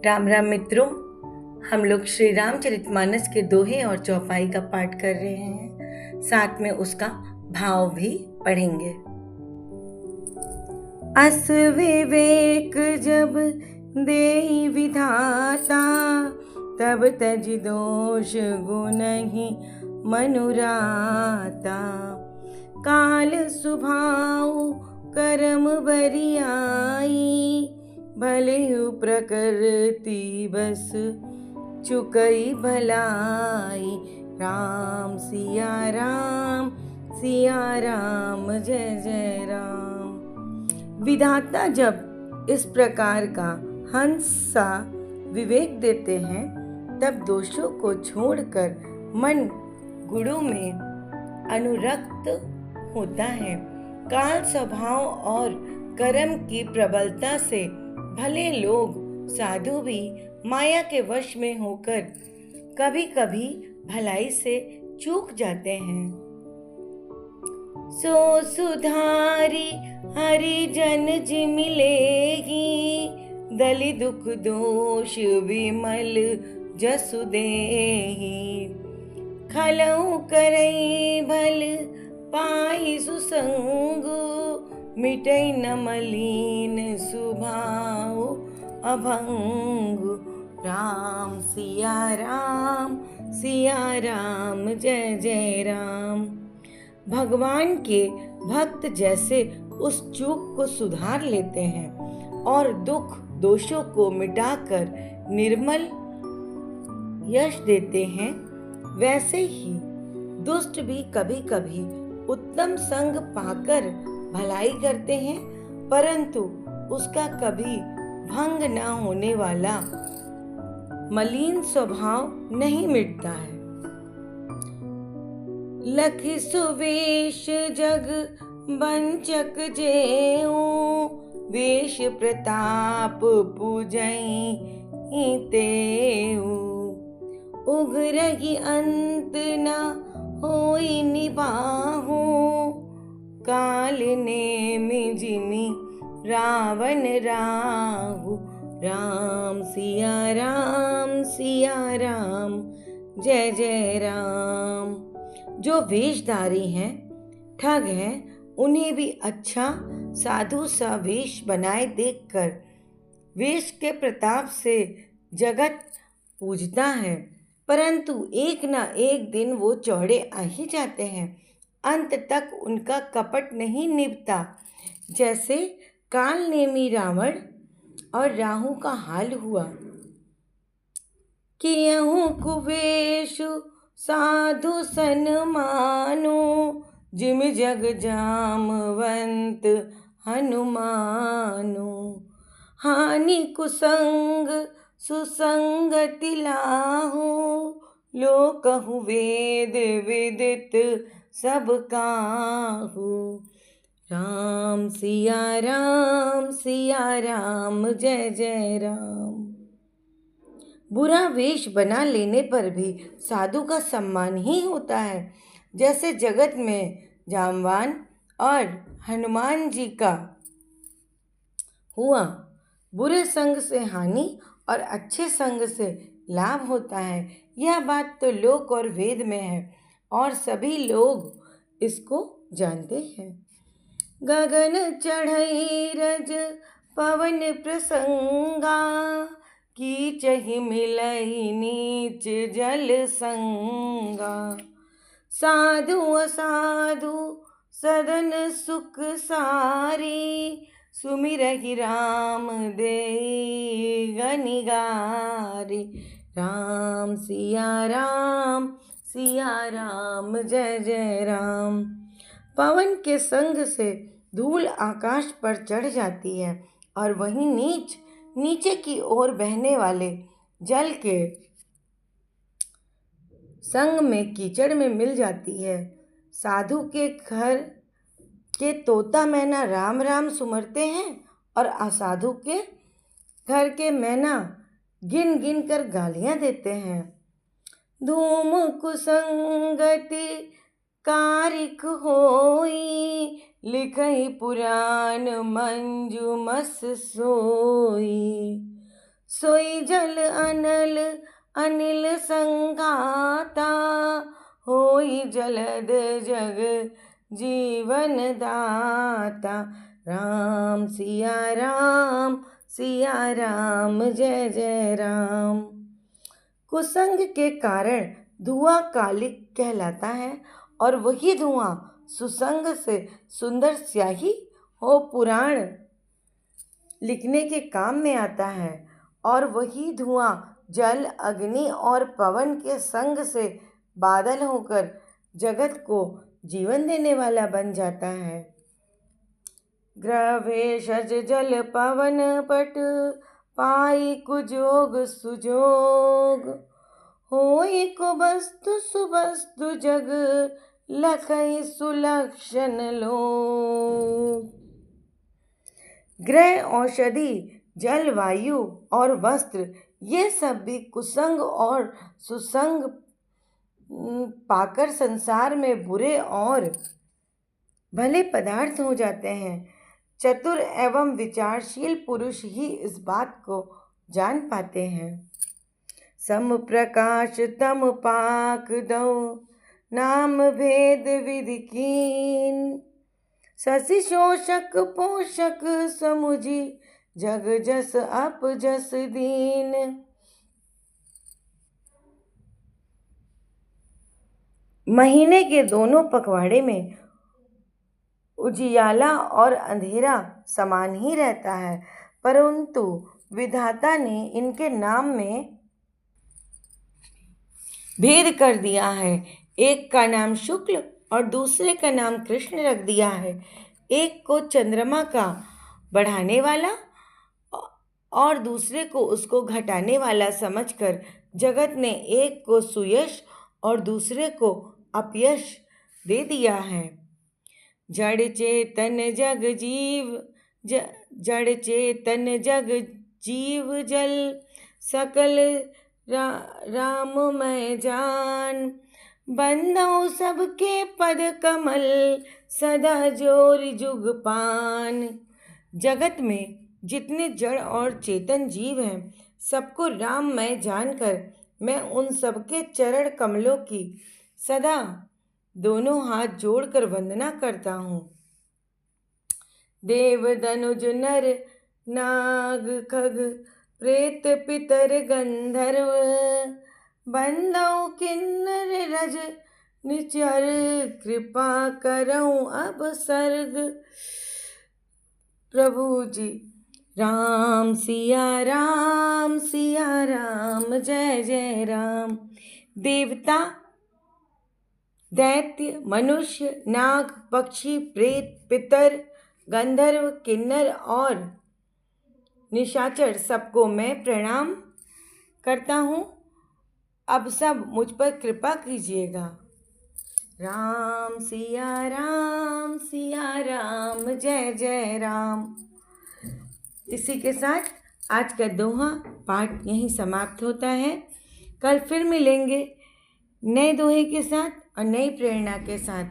राम राम मित्रों, हम लोग श्री रामचरितमानस के दोहे और चौपाई का पाठ कर रहे हैं। साथ में उसका भाव भी पढ़ेंगे। अस विवेक जब देई विधाता, तब तज दोष गुनहि मनुराता। काल सुभाव करम बरियाई, भले प्रकृति बस चुकई भलाई। राम सिया राम जय जय राम। विधाता जब इस प्रकार का हंस सा विवेक देते हैं, तब दोषों को छोड़कर मन गुणों में अनुरक्त होता है। काल स्वभाव और कर्म की प्रबलता से भले लोग साधु भी माया के वश में होकर कभी कभी भलाई से चूक जाते हैं। सो सुधारी हरिजन जी मिलेगी, दलि दुख दोष विमल जसु देहि। खलऊ करई भल पाई सुसंगु, मिटई न मलीन सुभाव अभंगु। राम सिया राम जय जय राम। भगवान के भक्त जैसे उस चूक को सुधार लेते हैं और दुख दोषों को मिटाकर निर्मल यश देते हैं, वैसे ही दुष्ट भी कभी कभी उत्तम संग पाकर भलाई करते हैं, परंतु उसका कभी भंग न होने वाला मलिन स्वभाव नहीं मिटता है। लखि सुवेश जग बंचक जेऊ, वेश प्रताप पूजई तेऊ। उग्रहि अंत न होई निबाहु, काल नेमि जिमि रावण राहु। राम सिया राम जय जय राम। जो वेशधारी हैं, ठग हैं, उन्हें भी अच्छा साधु सा वेश बनाए देखकर वेश के प्रताप से जगत पूजता है, परंतु एक न एक दिन वो चौड़े आ ही जाते हैं। अंत तक उनका कपट नहीं निभता। जैसे काल नेमी रावण और राहु का हाल हुआ। कियहु कुवेशु साधु सन मानो, जिम जग जामवंत हनुमानो। हानि कुसंग सुसंगति लाहो, लोकहु वेद विदित सब काहू। राम सिया राम जय जय राम। बुरा वेश बना लेने पर भी साधु का सम्मान ही होता है। जैसे जगत में जामवान और हनुमान जी का हुआ। बुरे संग से हानि और अच्छे संग से लाभ होता है। यह बात तो लोक और वेद में है और सभी लोग इसको जानते हैं। गगन चढ़ई रज पवन प्रसंगा, कीचहि मिलई नीच जल संगा। साधु असाधु सदन सुख सारी, सुमिरहि राम देई गनिगारी। राम सिया राम जय जय राम। पवन के संग से धूल आकाश पर चढ़ जाती है और वहीं नीचे की ओर बहने वाले जल के संग में कीचड़ में मिल जाती है। साधु के घर के तोता मैना राम राम सुमरते हैं और असाधु के घर के मैना गिन गिन कर गालियां देते हैं। धूम कुसंगति कारिक होई, लिखई पुराण मंजू मस सोई। सोई जल अनल अनिल संगाता, होई जलद जग जीवन दाता। राम सिया राम जय जय राम। कुसंग के कारण धुआं कालिक कहलाता है और वही धुआं सुसंग से सुंदर स्याही हो पुराण लिखने के काम में आता है, और वही धुआं जल अग्नि और पवन के संग से बादल होकर जगत को जीवन देने वाला बन जाता है। ग्रह भेषज जल पवन पट, पाई कुजोग सुजोग। होई कुबस्तु सुबस्तु जग, लखई सुलक्षण लोग। ग्रह, औषधि, जल, वायु और वस्त्र, ये सब भी कुसंग और सुसंग पाकर संसार में बुरे और भले पदार्थ हो जाते हैं। चतुर एवं विचारशील पुरुष ही इस बात को जान पाते हैं। सम प्रकाश तम पाक दो, नाम भेद विधि कीन। शशि शोषक पोषक समुझी, जग जस अप जस दीन। महीने के दोनों पखवाड़े में उजियाला और अंधेरा समान ही रहता है, परंतु विधाता ने इनके नाम में भेद कर दिया है। एक का नाम शुक्ल और दूसरे का नाम कृष्ण रख दिया है। एक को चंद्रमा का बढ़ाने वाला और दूसरे को उसको घटाने वाला समझकर जगत ने एक को सुयश और दूसरे को अपयश दे दिया है। जड़ चेतन जग जीव जल, सकल राममय जान। बंधौ सबके पद कमल, सदा जोर जुग पान। जगत में जितने जड़ और चेतन जीव हैं, सबको राममय जानकर मैं उन सबके चरण कमलों की सदा दोनों हाथ जोड़कर वंदना करता हूँ। देव दनुज नर नाग खग, प्रेत पितर गंधर्व। बंधौ किन्नर रज निचर, कृपा करऊं अब सर्ग। प्रभु जी राम सिया राम जय जय राम। देवता, दैत्य, मनुष्य, नाग, पक्षी, प्रेत, पितर, गंधर्व, किन्नर और निशाचर सबको मैं प्रणाम करता हूँ। अब सब मुझ पर कृपा कीजिएगा। राम सिया राम जय जय राम। इसी के साथ आज का दोहा पाठ यहीं समाप्त होता है। कल फिर मिलेंगे नए दोहे के साथ और नई प्रेरणा के साथ।